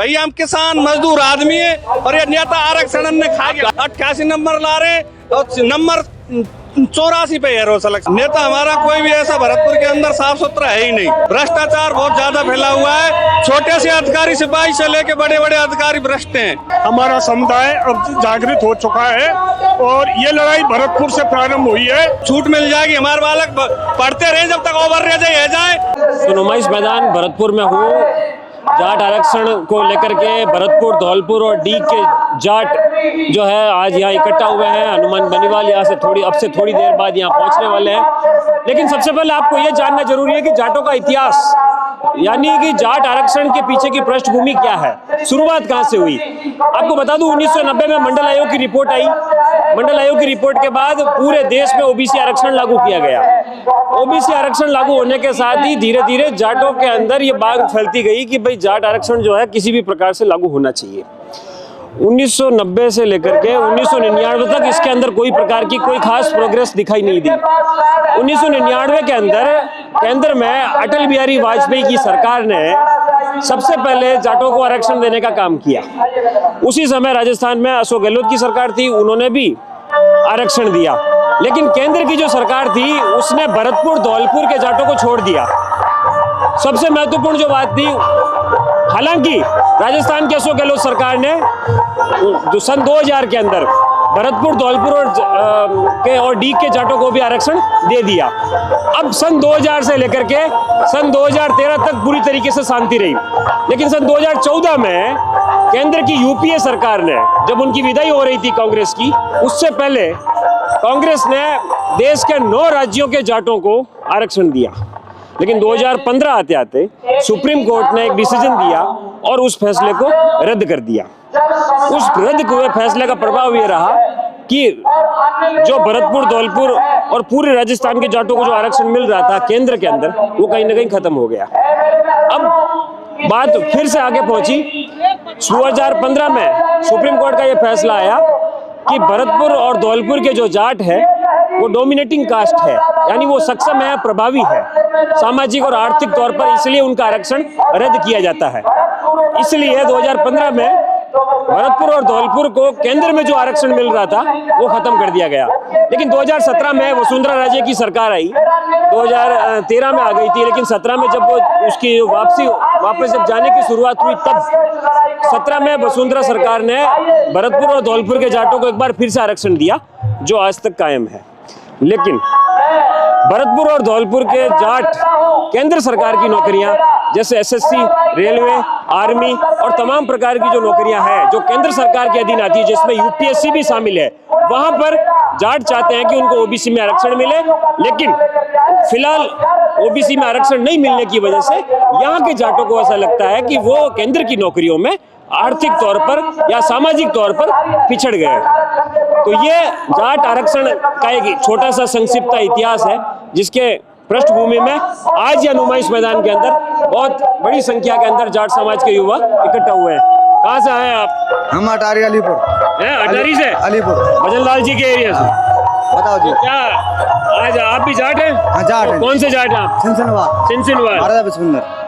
भैया हम किसान मजदूर आदमी है और ये नेता आरक्षण ने खा गया। 88 नंबर ला रहे और नंबर 84 पे है रोज इलेक्शन। नेता हमारा कोई भी ऐसा भरतपुर के अंदर साफ सुथरा है ही नहीं। भ्रष्टाचार बहुत ज्यादा फैला हुआ है। छोटे से अधिकारी सिपाही से लेके बड़े बड़े अधिकारी भ्रष्ट हैं। हमारा समुदाय अब जागृत हो चुका है और ये लड़ाई भरतपुर से प्रारंभ हुई है। छूट मिल जाएगी, हमारे बालक पढ़ते रहे जब तक ओवर रह जाए। तो नुमाइश मैदान भरतपुर में हूँ। जाट आरक्षण को लेकर के भरतपुर, धौलपुर और डी के जाट जो है आज यहाँ इकट्ठा हुए हैं। हनुमान बेनीवाल यहाँ से अब से थोड़ी देर बाद यहाँ पहुँचने वाले हैं। लेकिन सबसे पहले आपको ये जानना जरूरी है कि जाटों का इतिहास, यानी कि जाट आरक्षण के पीछे की पृष्ठभूमि क्या है, शुरुआत कहाँ से हुई। आपको बता दूं 1990 में मंडल आयोग की रिपोर्ट आई। मंडल आयोग की रिपोर्ट के बाद पूरे देश में ओबीसी आरक्षण लागू किया गया। ओबीसी आरक्षण लागू होने के साथ ही धीरे धीरे जाटों के अंदर ये बात फैलती गई कि भाई जाट आरक्षण जो है किसी भी प्रकार से लागू होना चाहिए। 1990 से लेकर के 1999 तक इसके अंदर कोई प्रकार की कोई खास प्रोग्रेस दिखाई नहीं दी। 1999 के अंदर केंद्र में अटल बिहारी वाजपेयी की सरकार ने सबसे पहले जाटों को आरक्षण देने का काम किया। उसी समय राजस्थान में अशोक गहलोत की सरकार थी, उन्होंने भी आरक्षण दिया। लेकिन केंद्र की जो सरकार थी उसने भरतपुर, धौलपुर के जाटों को छोड़ दिया। सबसे महत्वपूर्ण जो बात थी, हालांकि राजस्थान की अशोक गहलोत सरकार ने जो सन 2000 के अंदर भरतपुर, धौलपुर और डी के जाटों को भी आरक्षण दे दिया। अब सन 2000 से लेकर के सन 2013 तक पूरी तरीके से शांति रही। लेकिन सन 2014 में केंद्र की यूपीए सरकार ने, जब उनकी विदाई हो रही थी कांग्रेस की, उससे पहले कांग्रेस ने देश के 9 राज्यों के जाटों को आरक्षण दिया। लेकिन 2015 आते आते सुप्रीम कोर्ट ने एक डिसीजन दिया और उस फैसले को रद्द कर दिया। उस रद्द हुए फैसले का प्रभाव ये रहा कि जो भरतपुर, धौलपुर और पूरे राजस्थान के जाटों को जो आरक्षण मिल रहा था केंद्र के अंदर, वो कहीं ना कहीं खत्म हो गया। अब बात फिर से आगे पहुंची। 2015 में सुप्रीम कोर्ट का यह फैसला आया कि भरतपुर और धौलपुर के जो जाट है वो डोमिनेटिंग कास्ट है, यानी वो सक्षम है, प्रभावी है सामाजिक और आर्थिक तौर पर, इसलिए उनका आरक्षण रद्द किया जाता है। इसलिए 2015 में भरतपुर और धौलपुर को केंद्र में जो आरक्षण मिल रहा था वो खत्म कर दिया गया। लेकिन 2017 में वसुंधरा राजे की सरकार आई, 2013 में आ गई थी, लेकिन 17 में जब वो उसकी वापस जब जाने की शुरुआत हुई, तब 17 में वसुंधरा सरकार ने भरतपुर और धौलपुर के जाटों को एक बार फिर से आरक्षण दिया, जो आज तक कायम है। लेकिन भरतपुर और धौलपुर के जाट केंद्र सरकार की नौकरियां जैसे एसएससी, रेलवे, आर्मी और तमाम प्रकार की जो नौकरियां हैं जो केंद्र सरकार के अधीन आती है, जिसमें यूपीएससी भी शामिल है, वहां पर जाट चाहते हैं कि उनको ओबीसी में आरक्षण मिले। लेकिन फिलहाल ओबीसी में आरक्षण नहीं मिलने की वजह से यहाँ के जाटों को ऐसा लगता है कि वो केंद्र की नौकरियों में आर्थिक तौर पर या सामाजिक तौर पर पिछड़ गए। तो ये जाट आरक्षण का एक छोटा सा संक्षिप्त इतिहास है, जिसके पृष्ठभूमि में आज या नुमाइश मैदान के अंदर बहुत बड़ी संख्या के अंदर जाट समाज के युवा इकट्ठा हुए हैं। कहाँ से आए आप? हम अटारी अलीपुर। अटारी से? अलीपुर, भजन लाल जी के एरिया से। बताओ जी, क्या आज आप भी जाट हैं? हाँ, जाट हैं। कौन से जाट हैं आप? सिंसिनवार।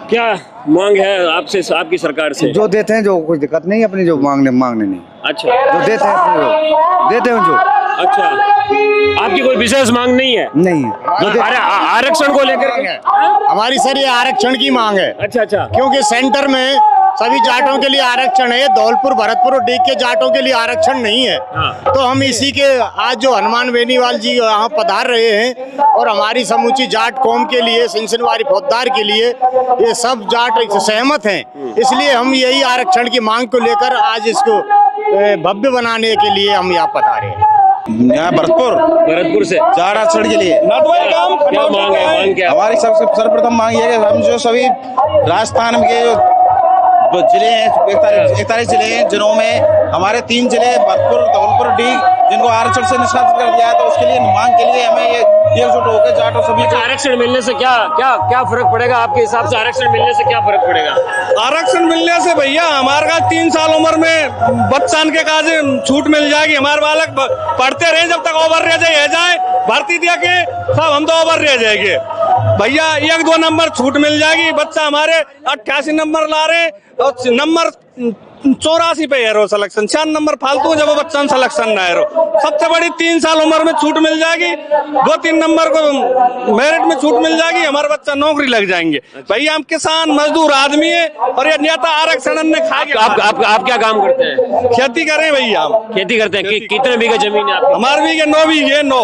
क्या मांग है आपसे, आपकी सरकार से? जो देते हैं, जो कुछ दिक्कत नहीं, अपनी जो मांगने नहीं। अच्छा, जो देते हैं अपने देते हैं जो। अच्छा, आपकी कोई विशेष मांग नहीं है? नहीं है। आरक्षण को लेकर हमारी सर ये आरक्षण की मांग है। अच्छा, क्योंकि सेंटर में सभी जाटों के लिए आरक्षण है, धौलपुर, भरतपुर और डी के जाटों के लिए आरक्षण नहीं है। तो हम इसी के आज जो हनुमान बेनीवाल जी यहाँ पधार रहे हैं और हमारी समूची जाट कौम के लिए, सिंसिनवारी फौजदार के लिए, ये सब जाट सहमत हैं। इसलिए हम यही आरक्षण की मांग को लेकर आज इसको भव्य बनाने के लिए हम यहाँ पधारे हैं। यहाँ भरतपुर से जाट आरक्षण के लिए क्या मांग है? हमारी सबसे सर्वप्रथम मांग ये है कि हम जो सभी राजस्थान के जो जिले हैं, 41 जिले हैं, जिलों में हमारे 3 जिले भरतपुर, धौलपुर, डी, जिनको आरक्षण से निष्कासित कर दिया है, तो उसके लिए मांग के लिए हमें ये एकजुट होकर जाटों सभी आरक्षण मिलने से क्या फर्क पड़ेगा आपके हिसाब से? आरक्षण मिलने से क्या फर्क पड़ेगा? आरक्षण मिलने से भैया हमारे 3 साल उम्र में बच्चान के काज छूट मिल जाएगी। हमारे बालक पढ़ते रहे जब तक ओवर रह जाए, भर्ती दिया के सब हम तो ओवर रह जाएंगे भैया। 1-2 नंबर छूट मिल जाएगी। बच्चा हमारे 88 नंबर ला रहे और नंबर 84 पे है रो सिलेक्शन, 4 नंबर फालतू जब बच्चा सिलेक्शन ना है रो। सबसे बड़ी 3 साल उम्र में छूट मिल जाएगी, 2-3 नंबर को मेरिट में छूट मिल जाएगी, हमारे बच्चा नौकरी लग जाएंगे। भैया हम किसान मजदूर आदमी है और ये नेता आरक्षण ने खा के। आप क्या काम करते हैं? खेती करें भैया, हम खेती करते हैं। कितने बीघे जमीन है आपकी? हमारे बीघे 9 बीघे 9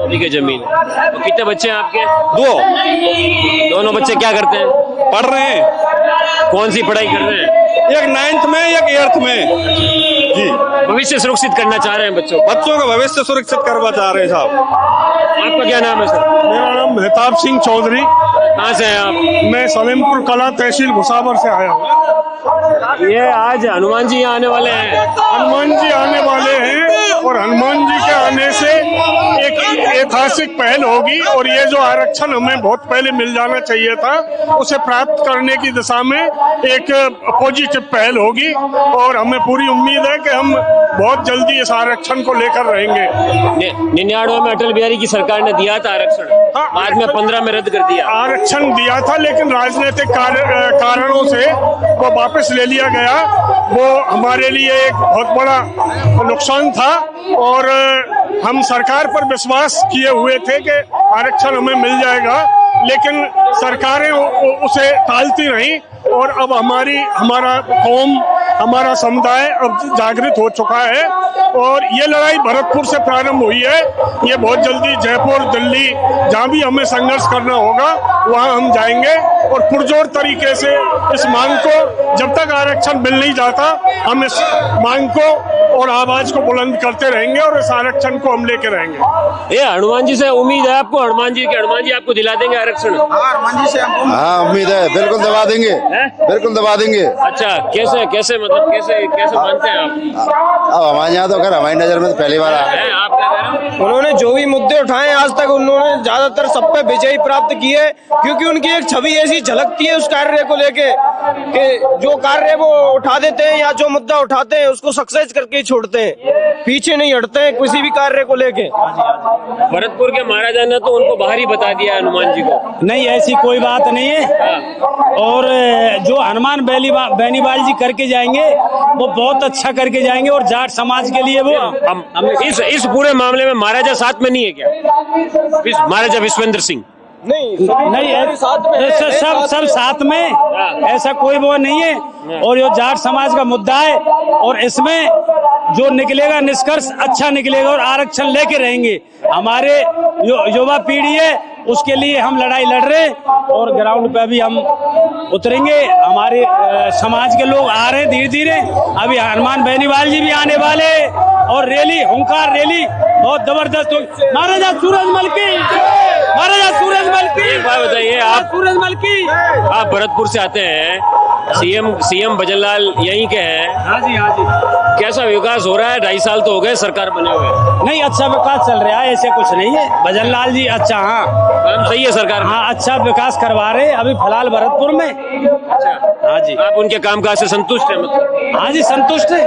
बीघे जमीन है। तो कितने बच्चे हैं आपके? 2। दोनों बच्चे क्या करते हैं? पढ़ रहे हैं। कौन सी पढ़ाई कर रहे हैं? एक 9th में, एक 8th में। जी, भविष्य सुरक्षित करना चाह रहे हैं बच्चों का भविष्य सुरक्षित करवा चाह रहे हैं साहब। आपका क्या नाम है सर? मेरा नाम मेहताब सिंह चौधरी। कहाँ से हैं आप? मैं सलेमपुर कला तहसील भुसावर से आया हूँ। ये आज हनुमान जी यहाँ आने वाले हैं। हनुमान जी आने वाले हैं और हनुमान जी के आने से एक ऐतिहासिक पहल होगी और ये जो आरक्षण हमें बहुत पहले मिल जाना चाहिए था उसे प्राप्त करने की दिशा में एक पॉजिटिव पहल होगी और हमें पूरी उम्मीद है कि हम बहुत जल्दी इस आरक्षण को लेकर रहेंगे। 99 में अटल बिहारी की सरकार ने दिया था आरक्षण, बाद में 15 में रद्द कर दिया। आरक्षण दिया था लेकिन राजनीतिक कारणों से वो वापस ले लिया गया। वो हमारे लिए एक बहुत बड़ा नुकसान था और हम सरकार पर विश्वास किए हुए थे कि आरक्षण हमें मिल जाएगा, लेकिन सरकारें उसे टालती रहीं और अब हमारा कौम, हमारा समुदाय अब जागृत हो चुका है और ये लड़ाई भरतपुर से प्रारंभ हुई है। ये बहुत जल्दी जयपुर, दिल्ली, जहाँ भी हमें संघर्ष करना होगा वहाँ हम जाएंगे और पुरजोर तरीके से इस मांग को, जब तक आरक्षण मिल नहीं जाता, हम इस मांग को और आवाज को बुलंद करते रहेंगे और इस आरक्षण को हम लेके रहेंगे। ये हनुमान जी से उम्मीद है आपको? हनुमान जी आपको दिला देंगे आरक्षण? हनुमान जी से हमको हाँ उम्मीद है, बिल्कुल दबा देंगे, बिल्कुल दबा देंगे। अच्छा, कैसे मतलब कैसे मानते हैं आप? अब हमारे यहाँ तो खैर हमारी नजर में तो पहली बार आया है। आप क्या कह रहे हो? उन्होंने जो भी मुद्दे उठाए आज तक उन्होंने ज्यादातर सब पे विजयी प्राप्त की है, क्योंकि उनकी एक छवि ऐसी झलकती है उस कार्य को लेके कि जो कार्य वो उठा देते हैं या जो मुद्दा उठाते हैं उसको सक्सेस करके ही छोड़ते हैं, पीछे नहीं हटते हैं किसी भी कार्य को लेके। भरतपुर के महाराजा ने तो उनको बाहर ही बता दिया हनुमान जी को। नहीं, ऐसी कोई बात नहीं है। और जो हनुमान बेनीवाल जी करके जाएंगे वो बहुत अच्छा करके जाएंगे और जाट समाज के लिए वो इस पूरे मामले में महाराजा साथ में नहीं है क्या? महाराजा विश्वेंद्र सिंह नहीं, सब साथ में, ऐसा कोई वो नहीं है। और ये जाट समाज का मुद्दा है और इसमें जो निकलेगा निष्कर्ष अच्छा निकलेगा और आरक्षण लेके रहेंगे। हमारे युवा पीढ़ी है उसके लिए हम लड़ाई लड़ रहे हैं और ग्राउंड पे भी हम उतरेंगे। हमारे समाज के लोग आ रहे हैं धीरे धीरे। अभी हनुमान बेनीवाल जी भी आने वाले और रैली, हुंकार रैली बहुत जबरदस्त होगी। महाराजा सूरजमल की, महाराजा सूरजमल की। एक बात बताइए, आप भरतपुर से आते हैं, सीएम भजनलाल यहीं के हैं। हाँ जी, हाँ जी। कैसा विकास हो रहा है? 2.5 साल तो हो गए सरकार बने हुए। नहीं, अच्छा विकास चल रहा है, ऐसे कुछ नहीं है। भजनलाल जी अच्छा, हाँ काम सही है सरकार? हाँ, अच्छा विकास करवा रहे हैं अभी फिलहाल भरतपुर में। अच्छा, हाँ जी। आप उनके कामकाज से संतुष्ट है? मतलब हाँ जी, संतुष्ट है,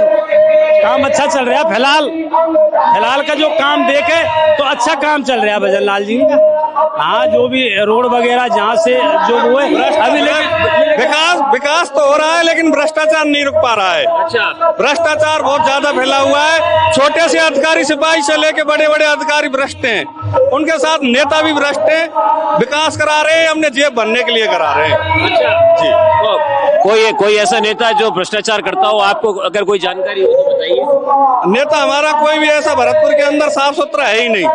काम अच्छा चल रहा है। फिलहाल का जो काम देखे तो अच्छा काम चल रहा है भजनलाल जी का। हाँ, जो भी रोड वगैरह जहाँ से जो हुए अभी, लेकिन विकास तो हो रहा है लेकिन भ्रष्टाचार नहीं रुक पा रहा है। अच्छा, भ्रष्टाचार बहुत ज्यादा फैला हुआ है। छोटे से अधिकारी सिपाही से लेके बड़े बड़े अधिकारी भ्रष्ट हैं, उनके साथ नेता भी भ्रष्ट हैं। विकास करा रहे हैं, हमने जेब भरने के लिए करा रहे हैं। अच्छा जी। तो कोई ऐसा नेता जो भ्रष्टाचार करता हो, आपको अगर कोई जानकारी हो तो बताइए। नेता हमारा कोई भी ऐसा भरतपुर के अंदर साफ सुथरा है ही नहीं।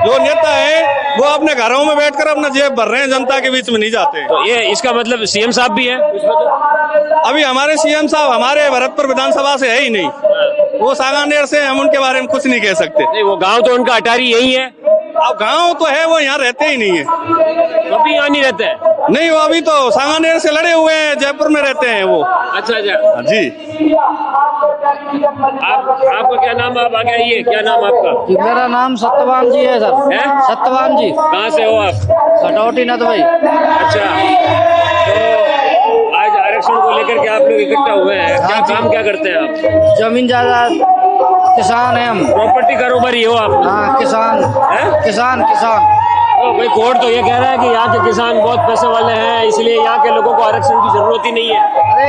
जो नेता है वो अपने घरों में बैठकर अपना जेब भर रहे हैं, जनता के बीच में नहीं जाते। तो ये इसका मतलब सीएम साहब भी है इसमें? तो अभी हमारे सीएम साहब हमारे भरतपुर विधानसभा से है ही नहीं, वो सांगानेर से, हम उनके बारे में कुछ नहीं कह सकते। नहीं, वो गांव तो उनका अटारी यही है। अब गांव तो है, वो यहाँ रहते ही नहीं है। कभी यहाँ नहीं रहते हैं? नहीं, वो अभी तो सांगानेर से लड़े हुए हैं, जयपुर में रहते हैं वो। अच्छा अच्छा जी। आपका क्या नाम? आप आगे आइए, क्या नाम आपका? मेरा नाम सत्यवान जी है सर। है? सत्यवान जी। कहाँ से हो आप? सटौटी नद भाई। अच्छा, तो आज आरक्षण को लेकर के आप लोग इकट्ठा हुए हैं, क्या काम क्या करते हैं आप? जमीन जायदाद, किसान है हम। प्रॉपर्टी कारोबारी हो आप? हाँ, किसान है? किसान। तो भाई कोर्ट तो ये कह रहा है कि यहाँ के किसान बहुत पैसे वाले हैं, इसलिए यहाँ के लोगों को आरक्षण की जरूरत ही नहीं है। अरे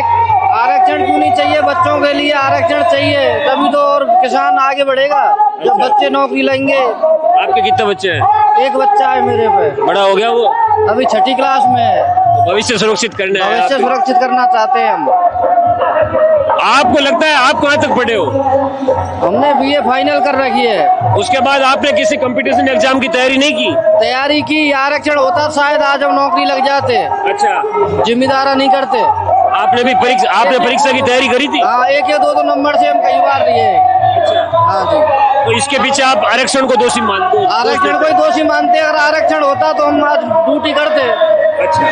आरक्षण क्यों नहीं चाहिए? बच्चों के लिए आरक्षण चाहिए, तभी तो और किसान आगे बढ़ेगा। जब बच्चे नौकरी लेंगे। आपके कितने बच्चे हैं? एक बच्चा है मेरे पे। बड़ा हो गया वो? अभी 6ठी क्लास में है। भविष्य सुरक्षित करना है। भविष्य सुरक्षित करना चाहते हैं हम। आपको लगता है आप कहाँ तक पढ़े हो? हमने बीए फाइनल कर रखी है। उसके बाद आपने किसी कंपटीशन एग्जाम की तैयारी नहीं की? तैयारी की, आरक्षण होता शायद आज हम नौकरी लग जाते। अच्छा, जिम्मेदारा नहीं करते। आपने परीक्षा की तैयारी करी थी? हाँ, 1 या 2 नंबर से हम कई बार लिए। अच्छा, हाँ जी। तो इसके पीछे आप आरक्षण को दोषी मानते हो? आरक्षण को ही दोषी मानते हैं। अगर आरक्षण होता तो हम आज ड्यूटी करते। अच्छा।